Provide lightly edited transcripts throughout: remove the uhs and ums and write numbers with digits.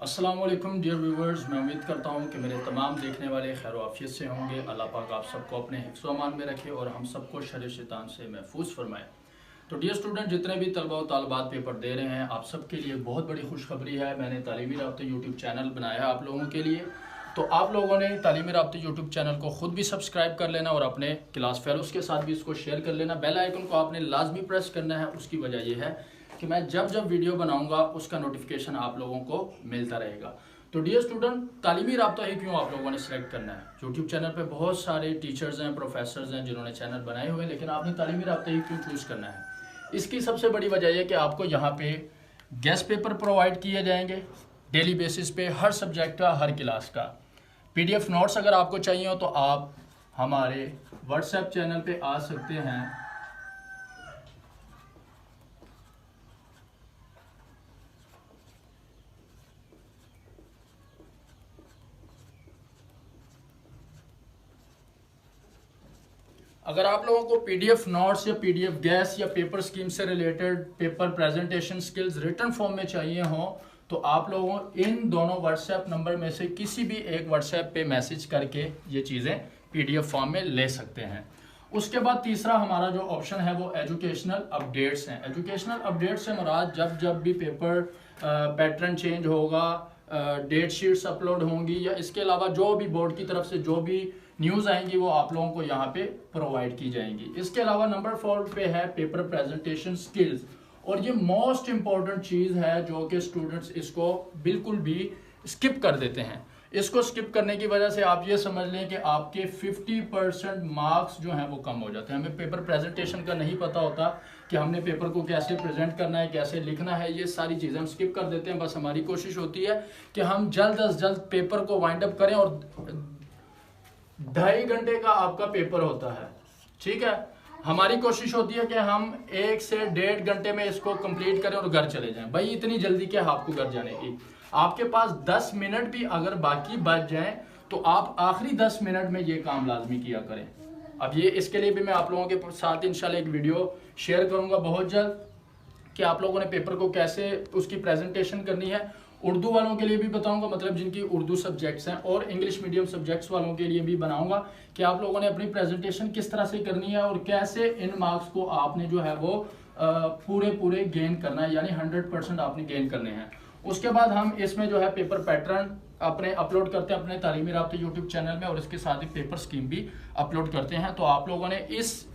अस्सलाम वालेकुम dear viewers, मैं उम्मीद करता हूँ कि मेरे तमाम देखने वाले खैर आफियत से होंगे। अल्लाह पाक आप सबको अपने हिफ्ज़ व अमान में रखे और हम सबको शर शैतान से महफूज फरमाए। तो डियर स्टूडेंट, जितने भी तलबा व तालिबात पेपर दे रहे हैं, आप सबके लिए बहुत बड़ी खुशखबरी है। मैंने तालीमी राब्ता यूट्यूब चैनल बनाया है आप लोगों के लिए। तो आप लोगों ने तालीमी राब्ता यूट्यूब चैनल को ख़ुद भी सब्सक्राइब कर लेना और अपने क्लास फेलोज़ के साथ भी इसको शेयर कर लेना। बेल आइकन को आपने लाजमी प्रेस करना है। उसकी वजह यह है कि मैं जब जब वीडियो बनाऊंगा उसका नोटिफिकेशन आप लोगों को मिलता रहेगा। तो डियर स्टूडेंट, तालीमी राब्ता ही क्यों आप लोगों ने सिलेक्ट करना है? यूट्यूब चैनल पे बहुत सारे टीचर्स हैं, प्रोफेसर्स हैं जिन्होंने चैनल बनाए हुए हैं, लेकिन आपने तालीमी राब्ता ही क्यों चूज़ करना है? इसकी सबसे बड़ी वजह यह कि आपको यहाँ पे गेस्ट पेपर प्रोवाइड किए जाएंगे डेली बेसिस पे, हर सब्जेक्ट का, हर क्लास का। PDF नोट्स अगर आपको चाहिए हो तो आप हमारे व्हाट्सएप चैनल पे आ सकते हैं। अगर आप लोगों को PDF नोट्स या PDF गैस या पेपर स्कीम से related paper presentation skills return form में चाहिए हो तो आप लोगों इन दोनों व्हाट्सएप नंबर में से किसी भी एक व्हाट्सएप पे मैसेज करके ये चीज़ें PDF फॉर्म में ले सकते हैं। उसके बाद तीसरा हमारा जो ऑप्शन है वो एजुकेशनल अपडेट्स हैं। एजुकेशनल अपडेट्स से मुराद जब जब भी पेपर पैटर्न चेंज होगा, डेट शीट्स अपलोड होंगी या इसके अलावा जो भी बोर्ड की तरफ से जो भी न्यूज़ आएंगी वो आप लोगों को यहाँ पे प्रोवाइड की जाएंगी। इसके अलावा नंबर 4 पे है पेपर प्रेजेंटेशन स्किल्स, और ये मोस्ट इम्पॉर्टेंट चीज़ है जो कि स्टूडेंट्स इसको बिल्कुल भी स्किप कर देते हैं। इसको स्किप करने की वजह से आप ये समझ लें कि आपके 50% मार्क्स जो हैं वो कम हो जाते हैं। हमें पेपर प्रेजेंटेशन का नहीं पता होता कि हमने पेपर को कैसे प्रेजेंट करना है, कैसे लिखना है, ये सारी चीज़ें हम स्किप कर देते हैं। बस हमारी कोशिश होती है कि हम जल्द अज जल्द पेपर को वाइंड अप करें, और 2.5 घंटे का आपका पेपर होता है, ठीक है। हमारी कोशिश होती है कि हम 1 से 1.5 घंटे में इसको कंप्लीट करें और घर चले जाएं। भाई इतनी जल्दी क्या आपको घर जाने की? आपके पास 10 मिनट भी अगर बाकी बच जाएं तो आप आखिरी 10 मिनट में ये काम लाजमी किया करें। अब ये इसके लिए भी मैं आप लोगों के साथ इंशाल्लाह एक वीडियो शेयर करूंगा बहुत जल्द कि आप लोगों ने पेपर को कैसे उसकी प्रेजेंटेशन करनी है। उर्दू वालों के लिए भी बताऊंगा, मतलब जिनकी उर्दू सब्जेक्ट्स हैं, और इंग्लिश मीडियम सब्जेक्ट्स वालों के लिए भी बनाऊंगा कि आप लोगों ने अपनी प्रेजेंटेशन किस तरह से करनी है और कैसे इन मार्क्स को आपने जो है वो पूरे गेन करना है, यानी 100% आपने गेन करने हैं। उसके बाद हम इसमें जो है पेपर पैटर्न अपने अपलोड करते हैं अपने तालीमी राब्ता यूट्यूब चैनल में, और इसके साथ ही पेपर स्कीम भी अपलोड करते हैं। तो आप लोगों ने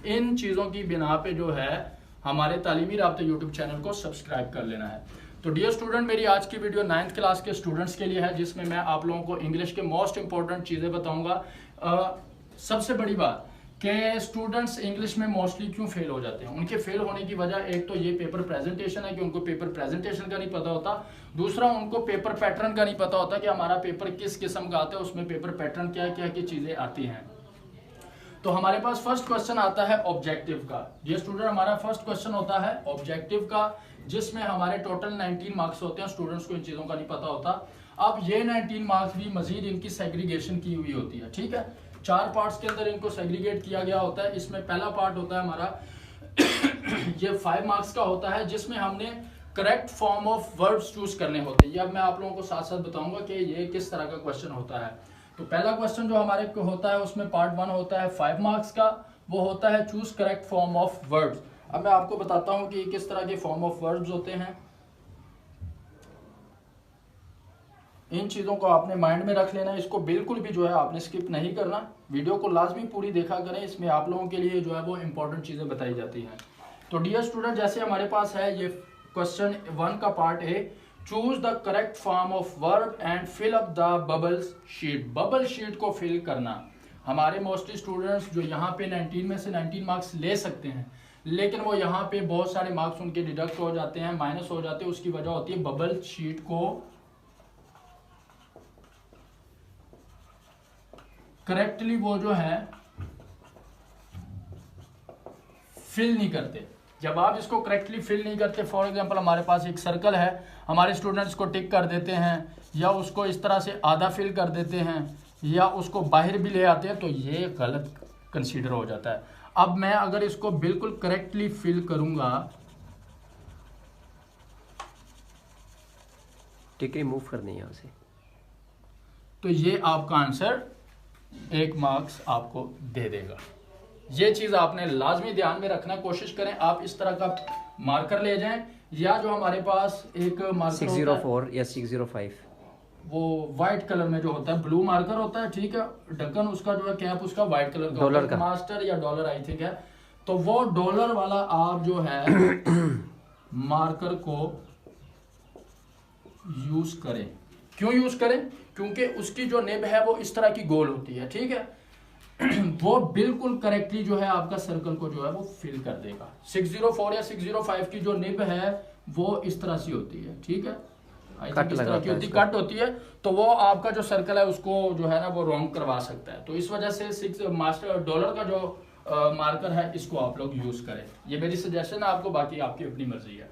इन चीज़ों की बिना पे जो है हमारे तालीमी राब्ता यूट्यूब चैनल को सब्सक्राइब कर लेना है। तो डियर स्टूडेंट, मेरी आज की वीडियो 9th क्लास के स्टूडेंट्स के लिए है, जिसमें मैं आप लोगों को इंग्लिश के मोस्ट इंपॉर्टेंट चीज़ें बताऊंगा। सबसे बड़ी बात कि स्टूडेंट्स इंग्लिश में मोस्टली क्यों फेल हो जाते हैं। उनके फेल होने की वजह एक तो ये पेपर प्रेजेंटेशन है कि उनको पेपर प्रेजेंटेशन का नहीं पता होता। दूसरा, उनको पेपर पैटर्न का नहीं पता होता कि हमारा पेपर किस किस्म का आता है, उसमें पेपर पैटर्न क्या क्या की चीज़ें आती हैं। तो हमारे पास फर्स्ट क्वेश्चन आता है ऑब्जेक्टिव का। ये स्टूडेंट, हमारा फर्स्ट क्वेश्चन होता है ऑब्जेक्टिव का, जिसमें हमारे टोटल 19 मार्क्स होते हैं। स्टूडेंट्स को इन चीज़ों का नहीं पता होता। अब ये 19 मार्क्स भी मजीद इनकी सेग्रीगेशन की हुई होती है, ठीक है। 4 पार्ट्स के अंदर इनको सेग्रीगेट किया गया होता है। इसमें पहला पार्ट होता है हमारा ये 5 मार्क्स का होता है, जिसमें हमने correct form of verbs choose करने होते हैं। ये अब मैं आप लोगों को साथ साथ बताऊंगा कि ये किस तरह का क्वेश्चन होता है। तो पहला क्वेश्चन जो हमारे को होता है उसमें पार्ट 1 होता है 5 मार्क्स का, वो होता है choose correct form of verbs. अब मैं आपको बताता हूं कि किस तरह के फॉर्म ऑफ वर्ब्स होते हैं। इन चीज़ों को आपने माइंड में रख लेना, इसको बिल्कुल भी जो है आपने स्किप नहीं करना, वीडियो को लाजमी पूरी देखा करें। इसमें आप लोगों के लिए जो है वो इंपॉर्टेंट चीज़ें बताई जाती हैं। तो डियर स्टूडेंट, जैसे हमारे पास है ये क्वेश्चन 1 का पार्ट है, choose the correct form of verb and fill up the bubble sheet. Bubble sheet को फिल करना। हमारे मोस्टली स्टूडेंट्स जो यहाँ पे 19 में से 19 मार्क्स ले सकते हैं, लेकिन वो यहाँ पे बहुत सारे मार्क्स उनके डिडक्ट हो जाते हैं, माइनस हो जाते हैं। उसकी वजह होती है बबल शीट को करेक्टली वो जो है फिल नहीं करते। जब आप इसको करेक्टली फिल नहीं करते, फॉर एग्जांपल हमारे पास एक सर्कल है, हमारे स्टूडेंट्स को टिक कर देते हैं या उसको इस तरह से आधा फिल कर देते हैं या उसको बाहर भी ले आते हैं, तो ये गलत कंसीडर हो जाता है। अब मैं अगर इसको बिल्कुल करेक्टली फिल करूंगा टिक रिमूव करनी है यहाँ से। तो ये आपका आंसर 1 मार्क्स आपको दे देगा। ये चीज़ आपने लाजमी ध्यान में रखना, कोशिश करें आप इस तरह का मार्कर ले जाएं, या जो हमारे पास एक मार्कर 604 या 605, वो व्हाइट कलर में जो होता है, ब्लू मार्कर होता है, ठीक है, ढक्कन उसका जो है, कैप उसका व्हाइट कलर का डॉलर का, मास्टर या डॉलर आई थिंक है। तो वो डॉलर वाला आप जो है मार्कर को यूज करें। क्यों यूज करें? क्योंकि उसकी जो निब है वो इस तरह की गोल होती है, ठीक है। वो बिल्कुल करेक्टली जो है आपका सर्कल को जो है वो फिल कर देगा। 604 या 605 की जो निब है वो इस तरह से होती है, ठीक है, कट इस तरह की होती, कट होती है। तो वो आपका जो सर्कल है उसको जो है ना वो रॉन्ग करवा सकता है। तो इस वजह से 6 मास्टर डॉलर का जो मार्कर है इसको आप लोग यूज करें। ये मेरी सजेशन है आपको, बाकी आपकी अपनी मर्जी है।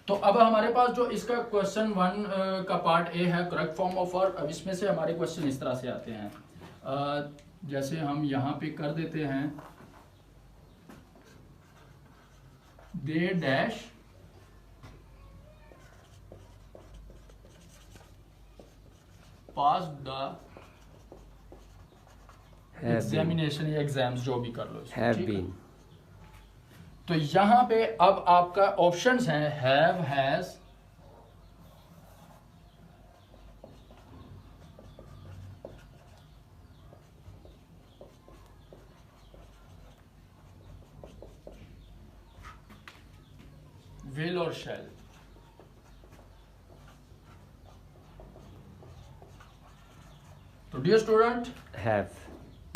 तो अब हमारे पास जो इसका क्वेश्चन 1 का पार्ट ए है, करेक्ट फॉर्म ऑफ वर्ब। अब इसमें से हमारे क्वेश्चन इस तरह से आते हैं, जैसे हम यहाँ पे कर देते हैं, they dash pass the examination या एग्जाम्स, जो भी कर लो, have been। तो यहां पे अब आपका ऑप्शंस हैं हैव, हैज, विल और शैल। तो डियर स्टूडेंट, हैव,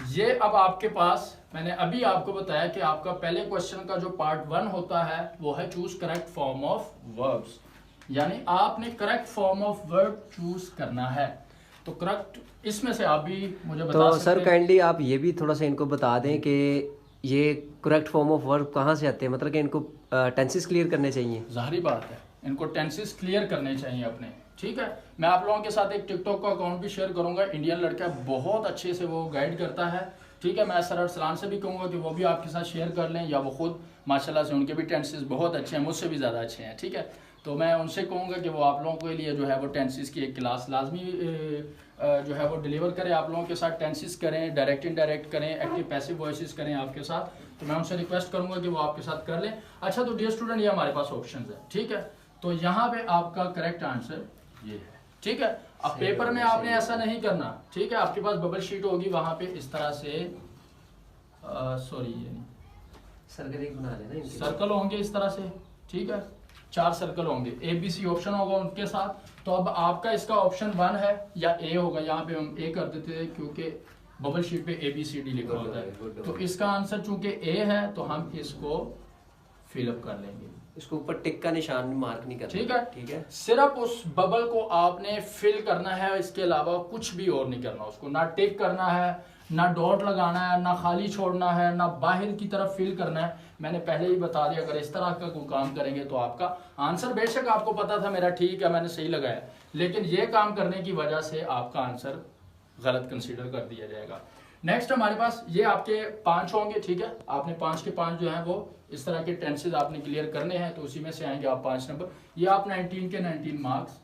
ये अब आपके पास, मैंने अभी आपको बताया कि आपका पहले क्वेश्चन का जो पार्ट 1 होता है वो है choose correct form of verbs, यानी आपने correct form of verb choose करना है। तो करेक्ट, इसमें से आप भी मुझे बता तो सकते सर हैं। काइंडली आप ये भी थोड़ा सा इनको बता दें कि ये करेक्ट फॉर्म ऑफ वर्ब कहाँ से आते हैं, मतलब कि इनको टेंसेस क्लियर करने चाहिए। जाहिर बात है, इनको टेंसेस क्लियर करने चाहिए अपने, ठीक है। मैं आप लोगों के साथ एक टिकटॉक का अकाउंट भी शेयर करूंगा, इंडियन लड़का बहुत अच्छे से वो गाइड करता है, ठीक है। मैं सर अरसलान से भी कहूंगा कि वो भी आपके साथ शेयर कर लें, या वो खुद माशाल्लाह से उनके भी टेंसेस बहुत अच्छे हैं, मुझसे भी ज़्यादा अच्छे हैं, ठीक है। तो मैं उनसे कहूँगा कि वो आप लोगों के लिए जो है वो टेंसेस की एक क्लास लाजमी जो है वो डिलीवर करें, आप लोगों के साथ टेंसेस करें, डायरेक्ट इनडायरेक्ट करें, एक्टिव पैसिव वॉइसेस करें आपके साथ। तो मैं उनसे रिक्वेस्ट करूंगा कि वो आपके साथ कर लें। अच्छा, तो डियर स्टूडेंट, ये हमारे पास ऑप्शन है, ठीक है। तो यहाँ पे आपका करेक्ट आंसर ये है, ठीक है। अब पेपर में आपने ऐसा नहीं करना, ठीक है। आपके पास बबल शीट होगी, वहां पे इस तरह से सॉरी ये नहीं, सर्कल एक बना लेना, सर्कल होंगे इस तरह से, ठीक है। 4 सर्कल होंगे, ABC ऑप्शन होगा उनके साथ। तो अब आपका इसका ऑप्शन 1 है या ए होगा, यहाँ पे हम ए कर देते हैं क्योंकि बबल शीट पे ABCD लिखा होता है। तो इसका आंसर चूंकि ए है तो हम इसको फिलअप कर लेंगे, इसको ऊपर टिक का निशान मार्क नहीं करना, ठीक है, ठीक है। सिर्फ उस बबल को आपने फिल करना है, इसके अलावा कुछ भी और नहीं करना। उसको ना टिक करना है, ना डॉट लगाना है, ना खाली छोड़ना है, ना बाहर की तरफ फिल करना है। मैंने पहले ही बता दिया, अगर इस तरह का कोई काम करेंगे तो आपका आंसर, बेशक आपको पता था मेरा ठीक है, मैंने सही लगाया, लेकिन ये काम करने की वजह से आपका आंसर गलत कंसीडर कर दिया जाएगा। नेक्स्ट हमारे पास ये आपके 5 होंगे, ठीक है। आपने 5 के 5 जो है वो इस तरह के टेंसेज आपने क्लियर करने हैं, तो उसी में से आएंगे आप 5 नंबर। ये आप 19 के 19 मार्क्स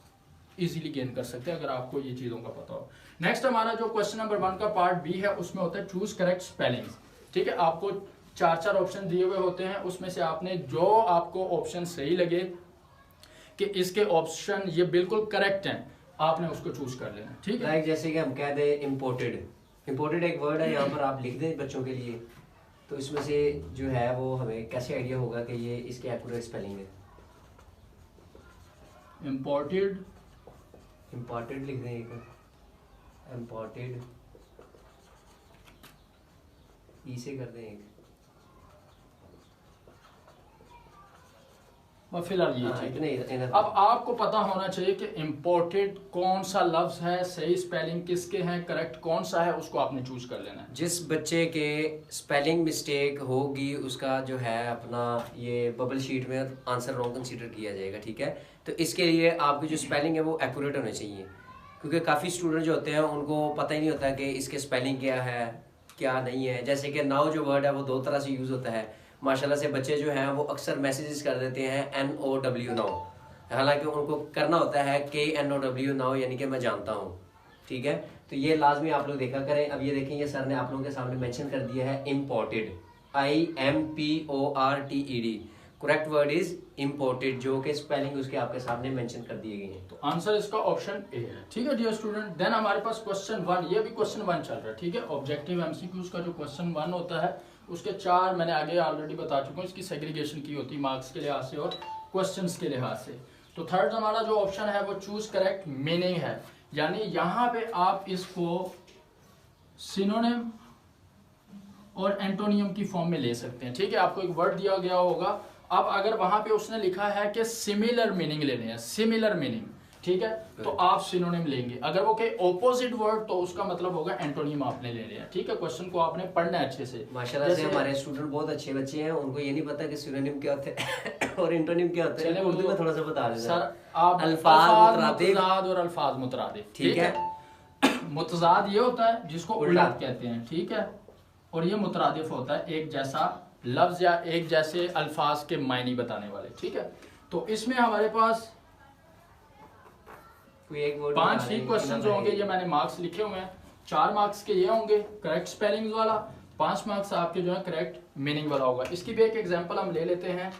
इजीली गेन कर सकते हैं अगर आपको ये चीज़ों का पता हो। नेक्स्ट हमारा जो क्वेश्चन नंबर 1 का पार्ट बी है, उसमें होता है चूज करेक्ट स्पेलिंग्स, ठीक है। आपको 4 ऑप्शन दिए हुए होते हैं, उसमें से आपने जो आपको ऑप्शन सही लगे कि इसके ऑप्शन ये बिल्कुल करेक्ट हैं, आपने उसको चूज कर लेना, ठीक है। लाइक जैसे कि हम कह दें इम्पोर्टेड, इम्पोर्टेड एक वर्ड है, यहाँ पर आप लिख दें बच्चों के लिए, तो इसमें से जो है वो हमें कैसे आइडिया होगा कि ये इसके एक्यूरेट स्पेलिंग है। इम्पोर्टेड, इम्पोर्टेड लिख दें, एक इम्पोर्टेड ई से कर दें एक, फिलहाल ये ठीक है। अब आपको पता होना चाहिए कि इम्पोर्टेड कौन सा लफ्ज है, सही स्पेलिंग किसके हैं, करेक्ट कौन सा है, उसको आपने चूज कर लेना है। जिस बच्चे के स्पेलिंग मिस्टेक होगी उसका जो है अपना ये बबल शीट में आंसर रॉन्ग कंसीडर किया जाएगा, ठीक है। तो इसके लिए आपकी जो स्पेलिंग है वो एक्यूरेट होने चाहिए, क्योंकि काफ़ी स्टूडेंट जो होते हैं उनको पता ही नहीं होता कि इसके स्पेलिंग क्या है क्या नहीं है। जैसे कि नाउ जो वर्ड है वो 2 तरह से यूज़ होता है। माशाल्लाह से बच्चे जो हैं वो अक्सर मैसेजेस कर देते हैं NOW नाउ, हालांकि उनको करना होता है KNOW नाउ, यानी कि मैं जानता हूँ, ठीक है। तो ये लाजमी आप लोग देखा करें। अब ये देखें, ये सर ने आप लोगों के सामने मेंशन कर दिया है imported, IMPORTED, correct word is imported, जो कि स्पेलिंग उसके आपके सामने मेंशन कर दिए गए हैं। तो आंसर इसका ऑप्शन ए है, ठीक है डियर स्टूडेंट। देन हमारे पास क्वेश्चन 1, ये भी क्वेश्चन 1 चल रहा है, ठीक है। ऑब्जेक्टिव एमसीक्यूज का जो क्वेश्चन 1 होता है उसके 4 मैंने आगे ऑलरेडी बता चुका हूँ, इसकी सेग्रीगेशन की होती है मार्क्स के लिहाज से और क्वेश्चंस के लिहाज से। तो थर्ड हमारा जो ऑप्शन है वो चूज करेक्ट मीनिंग है, यानी यहाँ पे आप इसको सिनोनिम और एंटोनियम की फॉर्म में ले सकते हैं, ठीक है। आपको एक वर्ड दिया गया होगा, अब अगर वहां पे उसने लिखा है कि सिमिलर मीनिंग लेने हैं, सिमिलर मीनिंग, ठीक है, तो आप सिनोनिम लेंगे। अगर वो कहे ऑपोजिट वर्ड तो उसका मतलब होगा एंटोनियम आपने ले लिया, ठीक है। क्वेश्चन को आपने पढ़ना है अच्छे से। माशाल्लाह से हमारे स्टूडेंट बहुत अच्छे बच्चे हैं, उनको ये नहीं पता कि सिनोनिम क्या होते हैं और एंटोनिम क्या होते हैं। उर्दू में थोड़ा सा बता दें सर। आप अल्फाज मुतरादिफ और अल्फाज मुतरादिफ, ठीक है। मुतजाद ये होता है जिसको उलट कहते हैं, ठीक है, और ये मुतरादिफ होता है एक जैसा लफ्ज या एक जैसे अल्फाज के मायने बताने वाले, ठीक है। तो इसमें हमारे पास 5 ही क्वेश्चन होंगे, ये मैंने मार्क्स लिखे हुए हैं। 4 मार्क्स के ये होंगे करेक्ट स्पेलिंग वाला, 5 मार्क्स आपके जो है करेक्ट मीनिंग वाला होगा। इसकी भी एक एग्जांपल हम ले लेते हैं,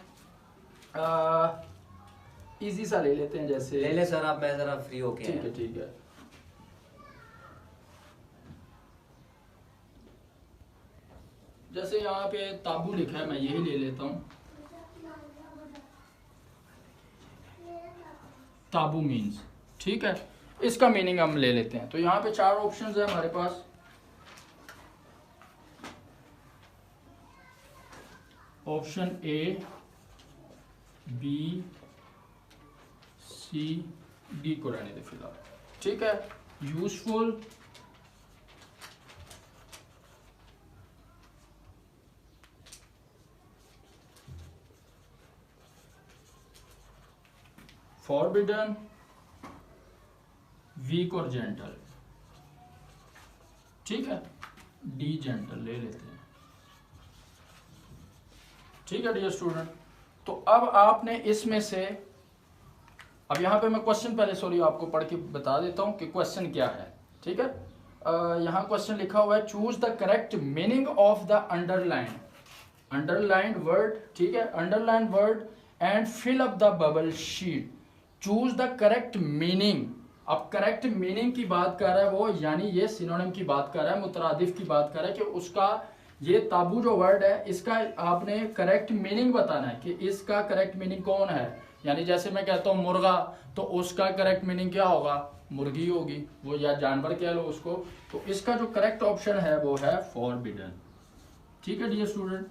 इजी सा ले लेते हैं, जैसे ले ले सर आप, मैं जरा फ्री होके। ठीक है, ठीक है। जैसे यहाँ पे ताबू लिखा है, मैं यही ले लेता हूँ। ताबू मीन्स, ठीक है, इसका मीनिंग हम ले लेते हैं। तो यहाँ पे 4 ऑप्शंस है हमारे पास। Option A, B, C, D को रहने दे फिलहाल, ठीक है। यूजफुल, फॉरबिडन, वीक और जेंटल, ठीक है। डी जेंटल ले लेते हैं, ठीक है डियर स्टूडेंट। तो अब आपने इसमें से, अब यहाँ पे मैं क्वेश्चन पहले सॉरी आपको पढ़ के बता देता हूँ कि क्वेश्चन क्या है, ठीक है। यहाँ क्वेश्चन लिखा हुआ है, choose the correct meaning of the underlined word, ठीक है, underlined word and fill up the bubble sheet. Choose the correct meaning. अब करेक्ट मीनिंग की बात कर रहा है वो, यानी ये सिनोनिम की बात कर रहा है, मुतरादिफ की बात कर रहा है कि उसका ये ताबू जो वर्ड है इसका आपने करेक्ट मीनिंग बताना है कि इसका करेक्ट मीनिंग कौन है। यानी जैसे मैं कहता हूँ मुर्गा, तो उसका करेक्ट मीनिंग क्या होगा, मुर्गी होगी वो, या जानवर कह लो उसको। तो इसका जो करेक्ट ऑप्शन है वो है फॉरबिडन, ठीक है डियर स्टूडेंट।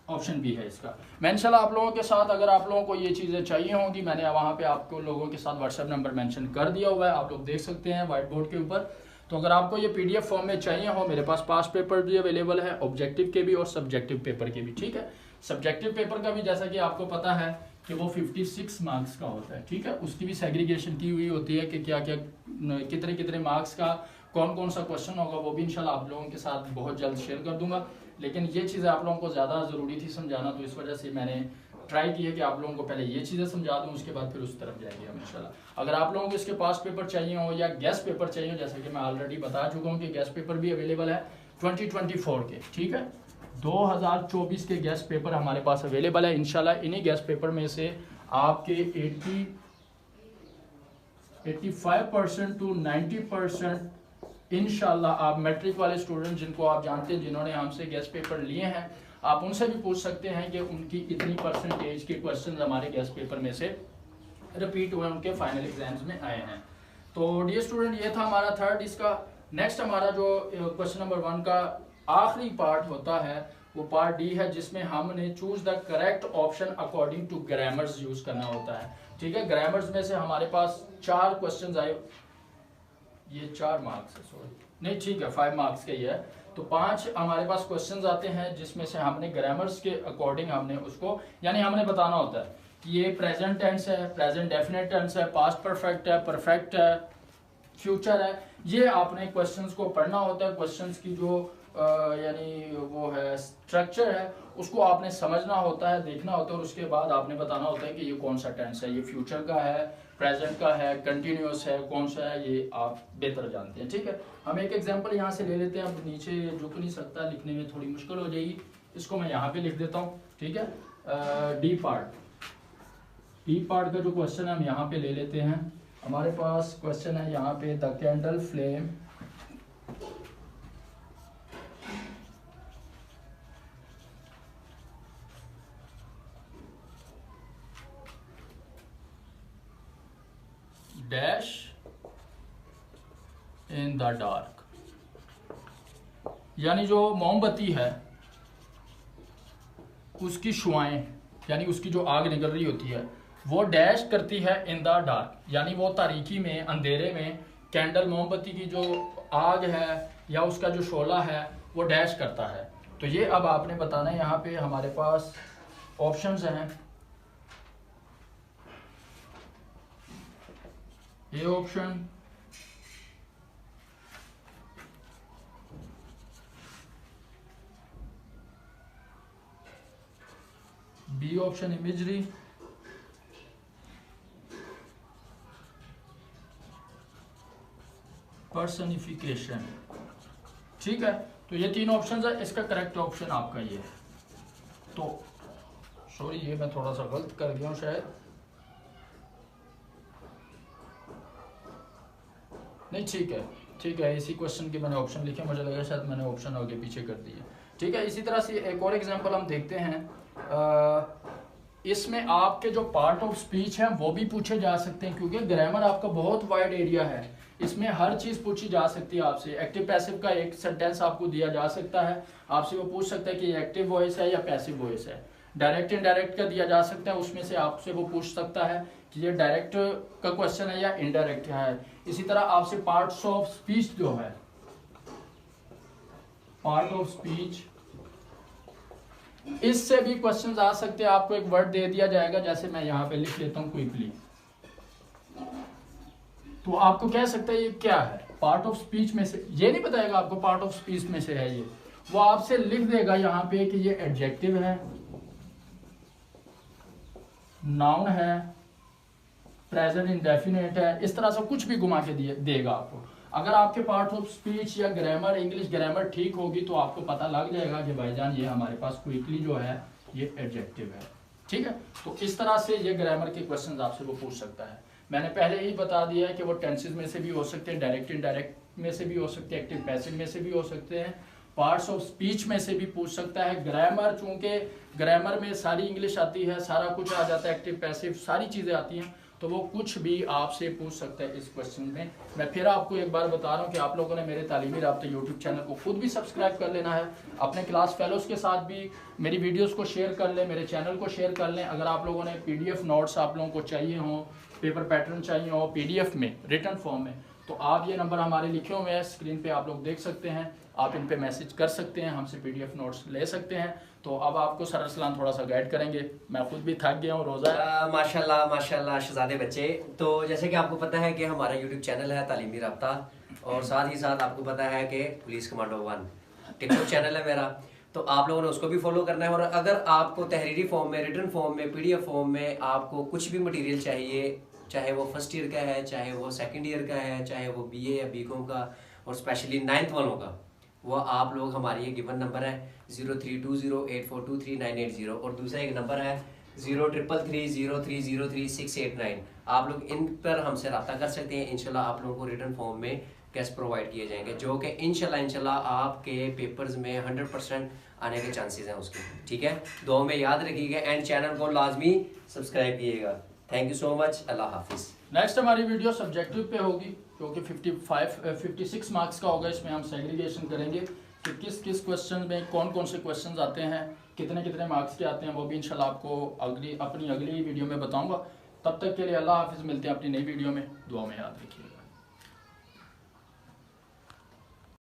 ऑप्शन बी है इसका। मैं इंशाल्लाह आप लोगों के साथ, अगर आप लोगों को ये चीज़ें चाहिए होंगी, मैंने वहाँ पे आपको लोगों के साथ व्हाट्सएप नंबर मेंशन कर दिया हुआ है, आप लोग देख सकते हैं व्हाइट बोर्ड के ऊपर। तो अगर आपको ये PDF फॉर्म में चाहिए हो, मेरे पास पास्ट पेपर भी अवेलेबल है, ऑब्जेक्टिव के भी और सब्जेक्टिव पेपर के भी, ठीक है। सब्जेक्टिव पेपर का भी जैसा कि आपको पता है कि वो 56 मार्क्स का होता है, ठीक है। उसकी भी सेग्रीगेशन की हुई होती है कि क्या क्या कितने कितने मार्क्स का कौन कौन सा क्वेश्चन होगा, वो भी इंशाल्लाह आप लोगों के साथ बहुत जल्द शेयर कर दूंगा। लेकिन ये चीज़ें आप लोगों को ज़्यादा ज़रूरी थी समझाना, तो इस वजह से मैंने ट्राई की है कि आप लोगों को पहले ये चीज़ें समझा दूं, उसके बाद फिर उस तरफ जाएंगे हम इंशाल्लाह। अगर आप लोगों को इसके पास पेपर चाहिए हो या गेस्ट पेपर चाहिए हो, जैसा कि मैं ऑलरेडी बता चुका हूँ कि गेस्ट पेपर भी अवेलेबल है 2024 के, ठीक है। 2024 के गेस्ट पेपर हमारे पास अवेलेबल है इंशाल्लाह। इन्हीं गेस्ट पेपर में से आपके 85% टू 90% इंशाल्लाह आप मैट्रिक वाले स्टूडेंट जिनको आप जानते हैं, जिन्होंने हमसे गेस्ट पेपर लिए हैं, आप उनसे भी पूछ सकते हैं कि उनकी इतनी परसेंटेज के क्वेश्चन हमारे गेस्ट पेपर में से रिपीट हुए, उनके फाइनल एग्जाम्स में आए हैं। तो डियर स्टूडेंट, ये था हमारा थर्ड। इसका नेक्स्ट हमारा जो क्वेश्चन नंबर 1 का आखिरी पार्ट होता है वो पार्ट डी है, जिसमें हमने choose the correct option according to grammars use करना होता है, ठीक है। ग्रामर्स में से हमारे पास 4 क्वेश्चन आए, ये 4 मार्क्स है, सॉरी नहीं ठीक है 5 मार्क्स के ही है। तो 5 हमारे पास क्वेश्चंस आते हैं जिसमें से हमने ग्रामर्स के अकॉर्डिंग हमने उसको, यानी हमने बताना होता है कि ये प्रेजेंट टेंस है, प्रेजेंट डेफिनेट टेंस है, पास्ट परफेक्ट है, परफेक्ट है, फ्यूचर है। ये आपने क्वेश्चंस को पढ़ना होता है, क्वेश्चंस की जो यानी वो है स्ट्रक्चर है, उसको आपने समझना होता है, देखना होता है, और उसके बाद आपने बताना होता है कि ये कौन सा टेंस है, ये फ्यूचर का है, प्रेजेंट का है, कंटिन्यूस है, कौन सा है, ये आप बेहतर जानते हैं। ठीक है, हम एक एग्जांपल यहाँ से ले लेते हैं। अब नीचे झुक नहीं सकता, लिखने में थोड़ी मुश्किल हो जाएगी, इसको मैं यहाँ पे लिख देता हूँ। ठीक है, डी पार्ट का जो क्वेश्चन है हम यहाँ पे ले लेते हैं। हमारे पास क्वेश्चन है यहाँ पे, the candle flame dash in the dark, यानी जो मोमबत्ती है उसकी शुआएं, यानी उसकी जो आग निकल रही होती है वो डैश करती है इन द डार्क, यानी वो तारीकी में, अंधेरे में कैंडल, मोमबत्ती की जो आग है या उसका जो शोला है वो डैश करता है। तो ये अब आपने बताना है। यहाँ पे हमारे पास ऑप्शंस हैं, A option, B option imagery, personification. ठीक है, तो ये तीन ऑप्शन है, इसका करेक्ट ऑप्शन आपका ये है। तो सॉरी, ये मैं थोड़ा सा गलत कर गया हूँ शायद, नहीं ठीक है, इसी क्वेश्चन के मैंने ऑप्शन लिखे, मुझे लगा शायद मैंने ऑप्शन आगे पीछे कर दिए। ठीक है, इसी तरह से एक और एग्जांपल हम देखते हैं। इसमें आपके जो पार्ट ऑफ स्पीच है वो भी पूछे जा सकते हैं, क्योंकि ग्रामर आपका बहुत वाइड एरिया है, इसमें हर चीज पूछी जा सकती है आपसे। एक्टिव पैसिव का एक सेंटेंस आपको दिया जा सकता है, आपसे वो पूछ सकता है कि ये एक्टिव वॉइस है या पैसिव वॉइस है। डायरेक्ट इनडायरेक्ट का दिया जा सकता है, उसमें से आपसे वो पूछ सकता है कि ये डायरेक्ट का क्वेश्चन है या इनडायरेक्ट है। इसी तरह आपसे पार्ट्स ऑफ स्पीच जो है, पार्ट ऑफ स्पीच, इससे भी क्वेश्चंस आ सकते हैं। आपको एक वर्ड दे दिया जाएगा, जैसे मैं यहाँ पे लिख लेता हूँ क्विकली, तो आपको कह सकते हैं ये क्या है, पार्ट ऑफ स्पीच में से, ये नहीं बताएगा आपको पार्ट ऑफ स्पीच में से है ये, वो आपसे लिख देगा यहाँ पे कि ये एडजेक्टिव है, नाउन है, प्रेजेंट इंडेफिनिट है, इस तरह से कुछ भी घुमा के देगा आपको। अगर आपके पार्ट ऑफ स्पीच या ग्रामर, इंग्लिश ग्रामर ठीक होगी तो आपको पता लग जाएगा कि भाईजान ये हमारे पास क्विकली जो है ये एडजेक्टिव है। ठीक है, तो इस तरह से ये ग्रामर के क्वेश्चंस आपसे वो पूछ सकता है। मैंने पहले ही बता दिया है कि वो टेंसेस में से भी हो सकते हैं, डायरेक्ट इनडायरेक्ट में से भी हो सकते हैं, एक्टिव पैसिव में से भी हो सकते हैं, पार्ट्स ऑफ स्पीच में से भी पूछ सकता है। ग्रामर, चूंकि ग्रामर में सारी इंग्लिश आती है, सारा कुछ आ जाता है, एक्टिव पैसिव सारी चीजें आती हैं, तो वो कुछ भी आपसे पूछ सकता है इस क्वेश्चन में। मैं फिर आपको एक बार बता रहा हूँ कि आप लोगों ने मेरे तालीमी राब्ता यूट्यूब चैनल को खुद भी सब्सक्राइब कर लेना है, अपने क्लास फेलोज के साथ भी मेरी वीडियोस को शेयर कर लें, मेरे चैनल को शेयर कर लें। अगर आप लोगों ने PDF नोट्स आप लोगों को चाहिए हो, पेपर पैटर्न चाहिए हो PDF में, रिटर्न फॉर्म में, तो आप ये नंबर हमारे लिखे हुए हैं स्क्रीन पे, आप लोग देख सकते हैं, आप इन पे मैसेज कर सकते हैं, हमसे PDF नोट्स ले सकते हैं। तो अब आपको सर अरसलान थोड़ा सा गाइड करेंगे, मैं खुद भी थक गया हूँ रोज़ा। माशाल्लाह माशाल्लाह शहजादे बच्चे। तो जैसे कि आपको पता है कि हमारा यूट्यूब चैनल है तालीमी राब्ता, और साथ ही साथ आपको पता है कि पुलिस कमांडो 1 टिकटॉक चैनल है मेरा, तो आप लोगों ने उसको भी फॉलो करना है। और अगर आपको तहरीरी फॉर्म में, रिटर्न फॉर्म में, PDF फॉर्म में आपको कुछ भी मटीरियल चाहिए, चाहे वो फर्स्ट ईयर का है, चाहे वो सेकंड ईयर का है, चाहे वो BA या BCom का, और स्पेशली 9th वालों का, वो आप लोग, हमारी ये गिवन नंबर है 032084239880, और दूसरा एक नंबर है 033303033689। आप लोग इन पर हमसे रब्ता कर सकते हैं। इंशाल्लाह आप लोगों को रिटर्न फॉर्म में टेस्ट प्रोवाइड किए जाएंगे, जो कि इंशाल्लाह आपके पेपर्स में 100% आने के चांसेस हैं उसके। ठीक है, दुआ में याद रखिएगा, एंड चैनल को लाजमी सब्सक्राइब कीजिएगा। थैंक यू सो मच, अल्लाह हाफिज़। नेक्स्ट हमारी वीडियो सब्जेक्टिव पे होगी, क्योंकि 56 मार्क्स का होगा। इसमें हम सेग्रीगेशन करेंगे कि किस किस क्वेश्चन में कौन कौन से क्वेश्चंस आते हैं, कितने कितने मार्क्स के आते हैं, वो भी इंशाल्लाह आपको अपनी अगली वीडियो में बताऊंगा। तब तक के लिए अल्लाह हाफिज़, मिलते हैं अपनी नई वीडियो में, दुआ में याद रखिए।